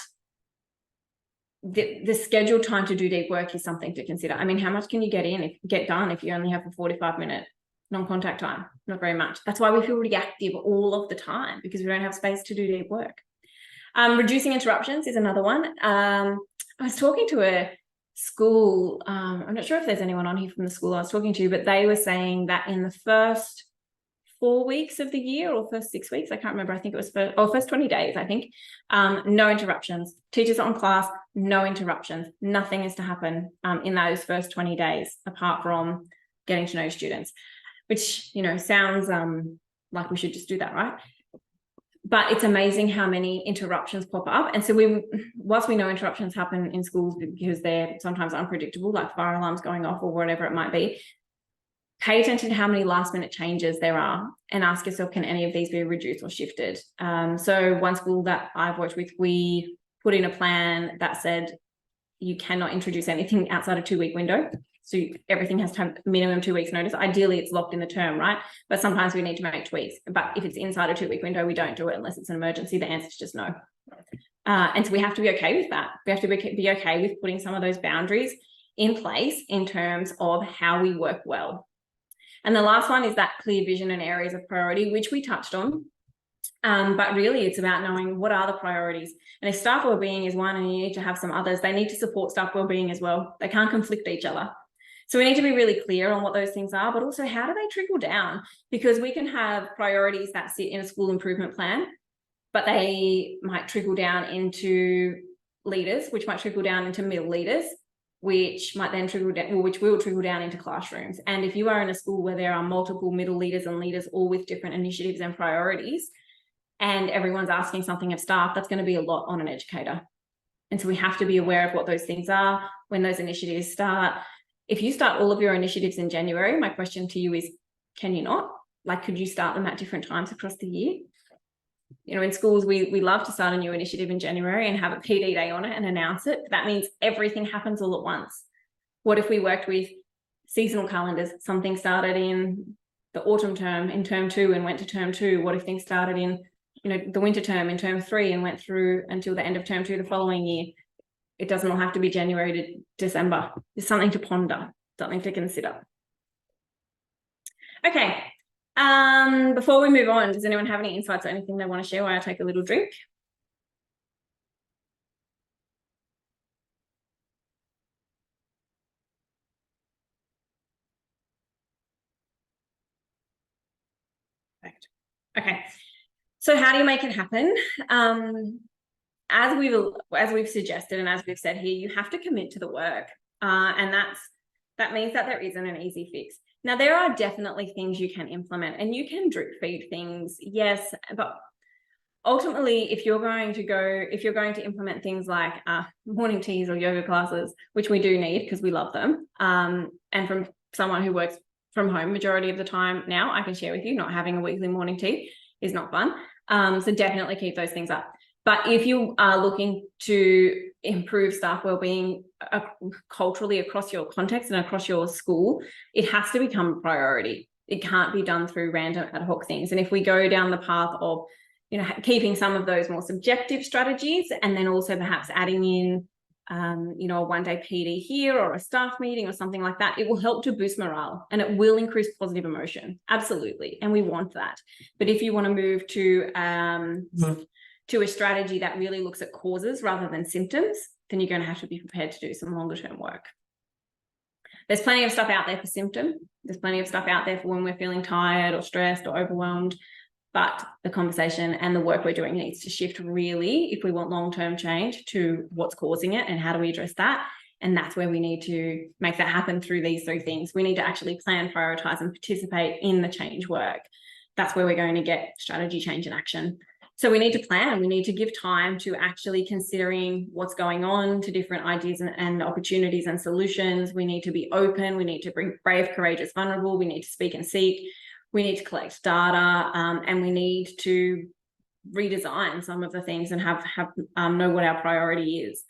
the scheduled time to do deep work is something to consider. I mean, how much can you get done if you only have a 45-minute non-contact time? Not very much. That's why we feel reactive all of the time, because we don't have space to do deep work. Reducing interruptions is another one. I was talking to a school, I'm not sure if there's anyone on here from the school I was talking to, but they were saying that in the first 4 weeks of the year, or first 6 weeks, I can't remember, I think it was first 20 days, I think, no interruptions. Teachers are on class, no interruptions. Nothing is to happen in those first 20 days apart from getting to know students, which, sounds like we should just do that, right? But it's amazing how many interruptions pop up. And so whilst we know interruptions happen in schools because they're sometimes unpredictable, like fire alarms going off or whatever it might be, pay attention to how many last minute changes there are and ask yourself, can any of these be reduced or shifted? So one school that I've worked with, we put in a plan that said you cannot introduce anything outside a 2-week window. So everything has to have minimum 2 weeks notice. Ideally, it's locked in the term, right? But sometimes we need to make tweaks. But if it's inside a 2-week window, we don't do it unless it's an emergency. The answer is just no. And so we have to be okay with that. We have to be okay with putting some of those boundaries in place in terms of how we work well. And the last one is that clear vision and areas of priority, which we touched on. But really, it's about knowing what are the priorities. And if staff wellbeing is one and you need to have some others, they need to support staff wellbeing as well. They can't conflict each other. So we need to be really clear on what those things are, but also how do they trickle down? Because we can have priorities that sit in a school improvement plan, but they might trickle down into leaders, which might trickle down into middle leaders, which might then trickle down, which will trickle down into classrooms. And if you are in a school where there are multiple middle leaders and leaders all with different initiatives and priorities, and everyone's asking something of staff, that's going to be a lot on an educator. And so we have to be aware of what those things are when those initiatives start. If you start all of your initiatives in January, my question to you is, can you not? Like, could you start them at different times across the year? In schools, we love to start a new initiative in January and have a PD day on it and announce it. That means everything happens all at once. What if we worked with seasonal calendars? Something started in the autumn term in term 2 and went to term 2. What if things started in, the winter term in term 3 and went through until the end of term 2 the following year? It doesn't all have to be January to December. It's something to ponder, something to consider. Okay. Before we move on, does anyone have any insights or anything they want to share while I take a little drink? Perfect. Okay. So how do you make it happen? As we've suggested and as we've said here, you have to commit to the work. And that means that there isn't an easy fix. Now, there are definitely things you can implement, and you can drip feed things, yes, but ultimately, if you're going to implement things like morning teas or yoga classes, which we do need because we love them, and from someone who works from home majority of the time now, I can share with you, not having a weekly morning tea is not fun. So definitely keep those things up. But if you are looking to improve staff wellbeing culturally across your context and across your school, it has to become a priority. It can't be done through random ad hoc things. And if we go down the path of, keeping some of those more subjective strategies, and then also perhaps adding in, a one-day PD here or a staff meeting or something like that, it will help to boost morale and it will increase positive emotion. Absolutely. And we want that. But if you want to move to a strategy that really looks at causes rather than symptoms, then you're going to have to be prepared to do some longer term work. There's plenty of stuff out there for symptom. There's plenty of stuff out there for when we're feeling tired or stressed or overwhelmed. But the conversation and the work we're doing needs to shift really, if we want long-term change, to what's causing it and how do we address that. And that's where we need to make that happen through these three things. We need to actually plan, prioritize, and participate in the change work. That's where we're going to get strategy, change, and action. So we need to plan. We need to give time to actually considering what's going on, to different ideas and opportunities and solutions. We need to be open. We need to bring brave, courageous, vulnerable. We need to speak and seek. We need to collect data, and we need to redesign some of the things and have know what our priority is.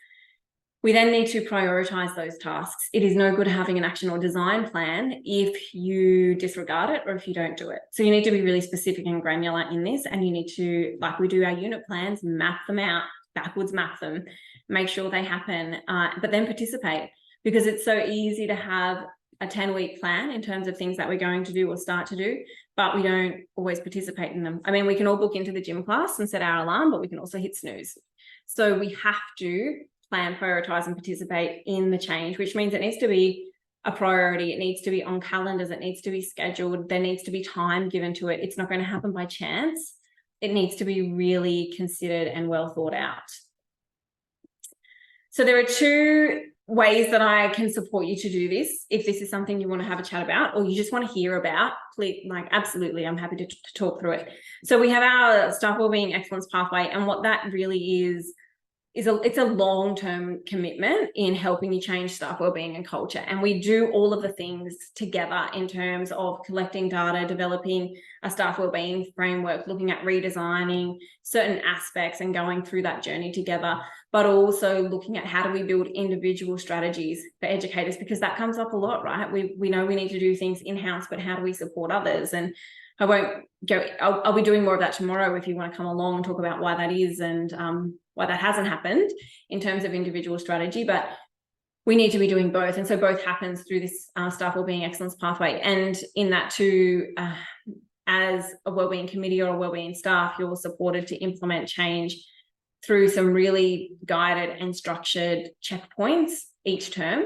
We then need to prioritize those tasks. It is no good having an action or design plan if you disregard it or if you don't do it. So you need to be really specific and granular in this, and you need to, like we do our unit plans, map them out, backwards map them, make sure they happen, but then participate, because it's so easy to have a 10-week plan in terms of things that we're going to do or start to do, but we don't always participate in them. I mean, we can all book into the gym class and set our alarm, but we can also hit snooze. So we have to plan, prioritize, and participate in the change, which means it needs to be a priority. It needs to be on calendars. It needs to be scheduled. There needs to be time given to it. It's not going to happen by chance. It needs to be really considered and well thought out. So there are two ways that I can support you to do this. If this is something you want to have a chat about or you just want to hear about, please, absolutely, I'm happy to talk through it. So we have our staff wellbeing excellence pathway, and what that really is it's a long-term commitment in helping you change staff wellbeing and culture. And we do all of the things together in terms of collecting data, developing a staff wellbeing framework, looking at redesigning certain aspects and going through that journey together, but also looking at how do we build individual strategies for educators, because that comes up a lot, right? We know we need to do things in-house, but how do we support others? And I won't go, I'll be doing more of that tomorrow if you want to come along and talk about why that is and why that hasn't happened in terms of individual strategy, but we need to be doing both. And so both happens through this staff wellbeing excellence pathway. And in that too, as a wellbeing committee or a wellbeing staff, you're supported to implement change through some really guided and structured checkpoints each term.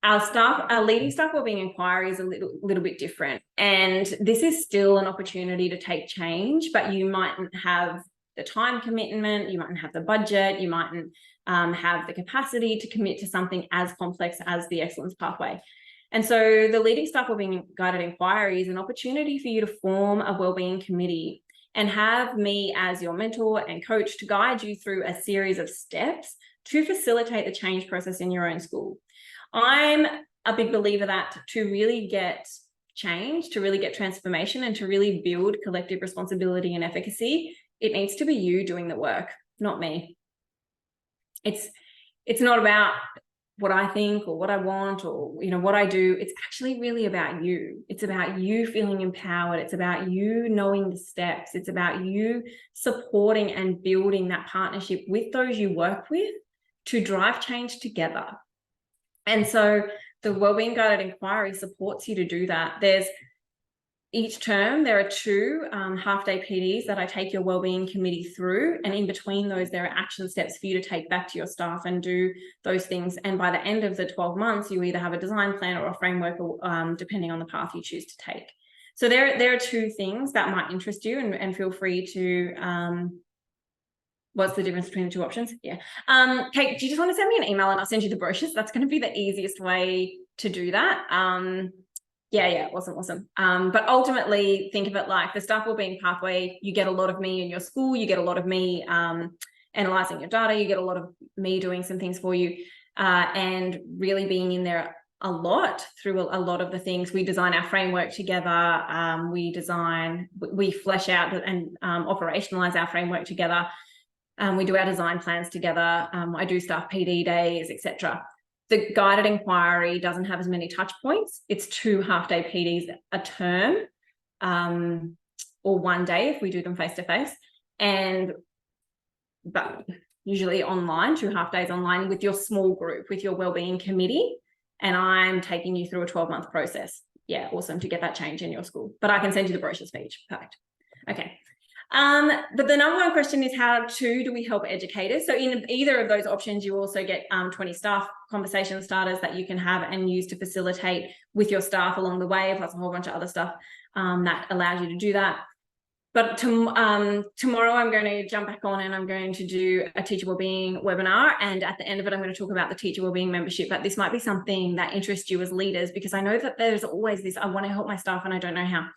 Our leading staff wellbeing inquiry is a little bit different. And this is still an opportunity to take change, but you mightn't have the time commitment, you mightn't have the budget, you mightn't have the capacity to commit to something as complex as the excellence pathway. And so the leading staff wellbeing guided inquiry is an opportunity for you to form a wellbeing committee and have me as your mentor and coach to guide you through a series of steps to facilitate the change process in your own school. I'm a big believer that to really get change, to really get transformation, and to really build collective responsibility and efficacy, it needs to be you doing the work, not me. It's not about what I think or what I want or what I do. It's actually really about you. It's about you feeling empowered. It's about you knowing the steps. It's about you supporting and building that partnership with those you work with to drive change together. And so the Wellbeing Guided Inquiry supports you to do that. Each term, there are 2 half-day PDs that I take your wellbeing committee through. And in between those, there are action steps for you to take back to your staff and do those things. And by the end of the 12 months, you either have a design plan or a framework, depending on the path you choose to take. So there are 2 things that might interest you, and feel free to, what's the difference between the 2 options? Yeah. Kate, do you just want to send me an email and I'll send you the brochures? That's going to be the easiest way to do that. Yeah, awesome. But ultimately, think of it like the staff wellbeing pathway. You get a lot of me in your school. You get a lot of me analysing your data. You get a lot of me doing some things for you, and really being in there a lot through a lot of the things. We design our framework together. We flesh out and operationalise our framework together. We do our design plans together. I do staff PD days, etc. The guided inquiry doesn't have as many touch points. It's 2 half-day PDs a term, or 1 day if we do them face-to-face, but usually online, 2 half days online with your small group, with your wellbeing committee, and I'm taking you through a 12-month process. Yeah, awesome, to get that change in your school. But I can send you the brochures for each. Perfect. Okay. But the number 1 question is, how do we help educators? So in either of those options, you also get 20 staff conversation starters that you can have and use to facilitate with your staff along the way, plus a whole bunch of other stuff that allows you to do that. But tomorrow I'm going to jump back on and I'm going to do a teacher wellbeing webinar. And at the end of it, I'm going to talk about the teacher wellbeing membership. But this might be something that interests you as leaders, because I know that there's always this, I want to help my staff and I don't know how.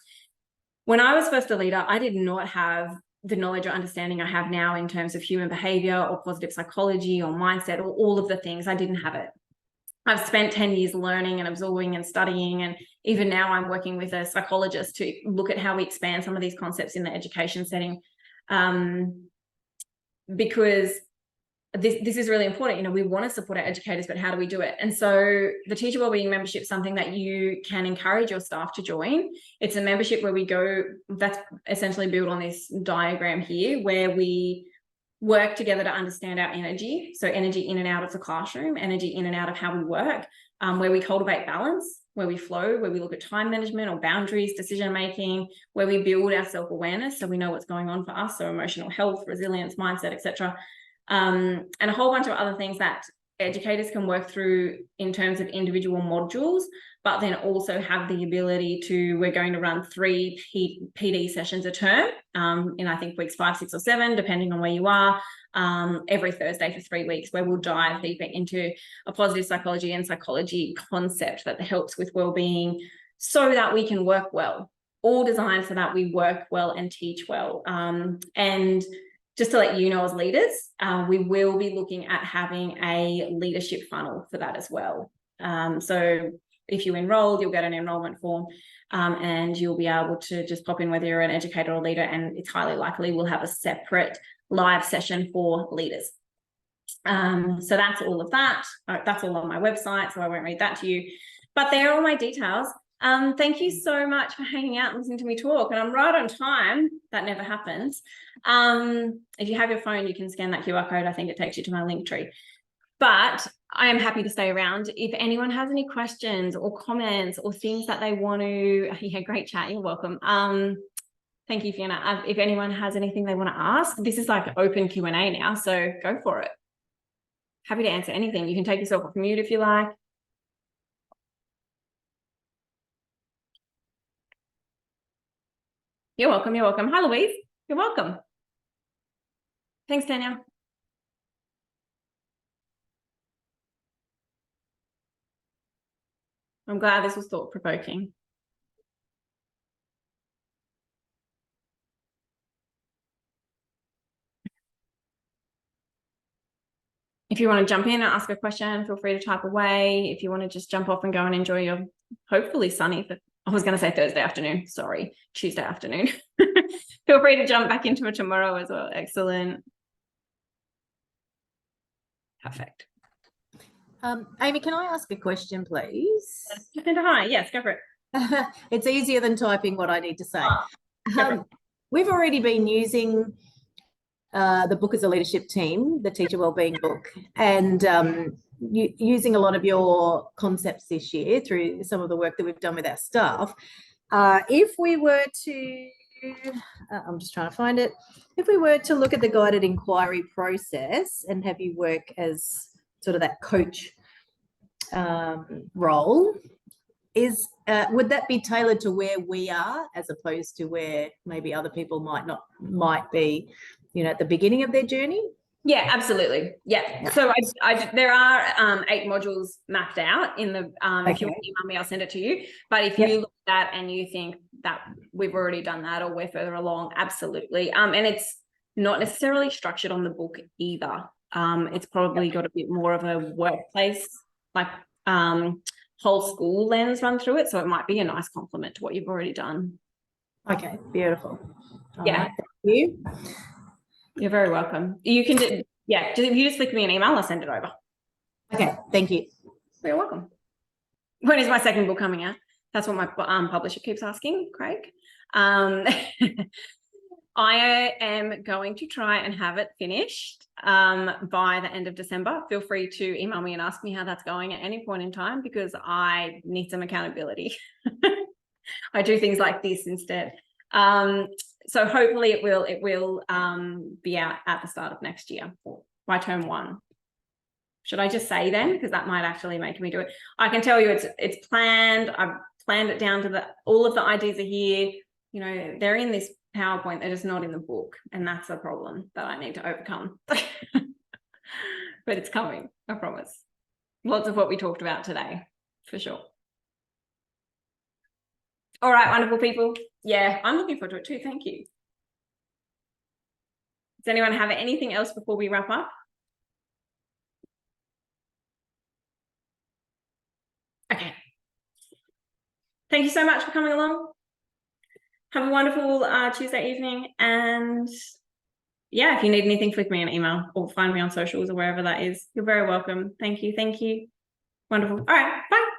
When I was first a leader, I did not have the knowledge or understanding I have now in terms of human behavior or positive psychology or mindset or all of the things. I didn't have it. I've spent 10 years learning and absorbing and studying, and even now I'm working with a psychologist to look at how we expand some of these concepts in the education setting, because this is really important. You know, we want to support our educators, but how do we do it? And so the teacher wellbeing membership is something that you can encourage your staff to join. It's a membership where we go, that's essentially built on this diagram here, where we work together to understand our energy. So energy in and out of the classroom, energy in and out of how we work, where we cultivate balance, where we flow, where we look at time management or boundaries, decision-making, where we build our self-awareness so we know what's going on for us, so emotional health, resilience, mindset, etc. And a whole bunch of other things that educators can work through in terms of individual modules, but then also have the ability to, we're going to run 3 PD sessions a term, in I think weeks 5, 6 or 7, depending on where you are, every Thursday for 3 weeks, where we'll dive deeper into a positive psychology and psychology concept that helps with wellbeing so that we can work well, all designed so that we work well and teach well. And just to let you know, as leaders, we will be looking at having a leadership funnel for that as well. So if you enroll, you'll get an enrollment form, and you'll be able to just pop in whether you're an educator or leader, and it's highly likely we'll have a separate live session for leaders. So that's all of that. That's all on my website, so I won't read that to you. But there are all my details. Thank you so much for hanging out and listening to me talk. And I'm right on time. That never happens. If you have your phone, you can scan that QR code. I think it takes you to my link tree. But I am happy to stay around. If anyone has any questions or comments or things that they want to, yeah, great chat. You're welcome. Thank you, Fiona. If anyone has anything they want to ask, this is like open Q&A now, so go for it. Happy to answer anything. You can take yourself off mute if you like. You're welcome. You're welcome. Hi, Louise. You're welcome. Thanks, Tanya. I'm glad this was thought-provoking. If you want to jump in and ask a question, feel free to type away. If you want to just jump off and go and enjoy your hopefully sunny, I was going to say Thursday afternoon, sorry, Tuesday afternoon. Feel free to jump back into it tomorrow as well. Excellent. Perfect. Amy, can I ask a question, please? Hi, yes, go for it. It's easier than typing what I need to say. We've already been using the book as a leadership team, the Teacher Wellbeing book, and using a lot of your concepts this year through some of the work that we've done with our staff. If we were to, I'm just trying to find it. If we were to look at the guided inquiry process and have you work as sort of that coach role, would that be tailored to where we are as opposed to where maybe other people might be, at the beginning of their journey? Yeah, absolutely. Yeah. So there are 8 modules mapped out in the if you want to email me, I'll send it to you. But if you look at that and you think that we've already done that or we're further along, absolutely. And it's not necessarily structured on the book either. It's probably got a bit more of a workplace, like whole school lens run through it. So it might be a nice complement to what you've already done. Okay, beautiful. All yeah. Right, thank you. You're very welcome. You can if you just flick me an email, I'll send it over. Okay, thank you. You're welcome. When is my second book coming out? That's what my publisher keeps asking, Craig. I am going to try and have it finished by the end of December. Feel free to email me and ask me how that's going at any point in time, because I need some accountability. I do things like this instead. So hopefully it will be out at the start of next year, or by term 1. Should I just say then, because that might actually make me do it? I can tell you it's planned. I've planned it down to all of the ideas are here. They're in this PowerPoint, they're just not in the book, and that's a problem that I need to overcome. But it's coming, I promise. Lots of what we talked about today, for sure. All right, wonderful people. Yeah, I'm looking forward to it too. Thank you. Does anyone have anything else before we wrap up? Okay. Thank you so much for coming along. Have a wonderful Tuesday evening. And yeah, if you need anything, flick me an email or find me on socials or wherever that is. You're very welcome. Thank you. Thank you. Wonderful. All right. Bye.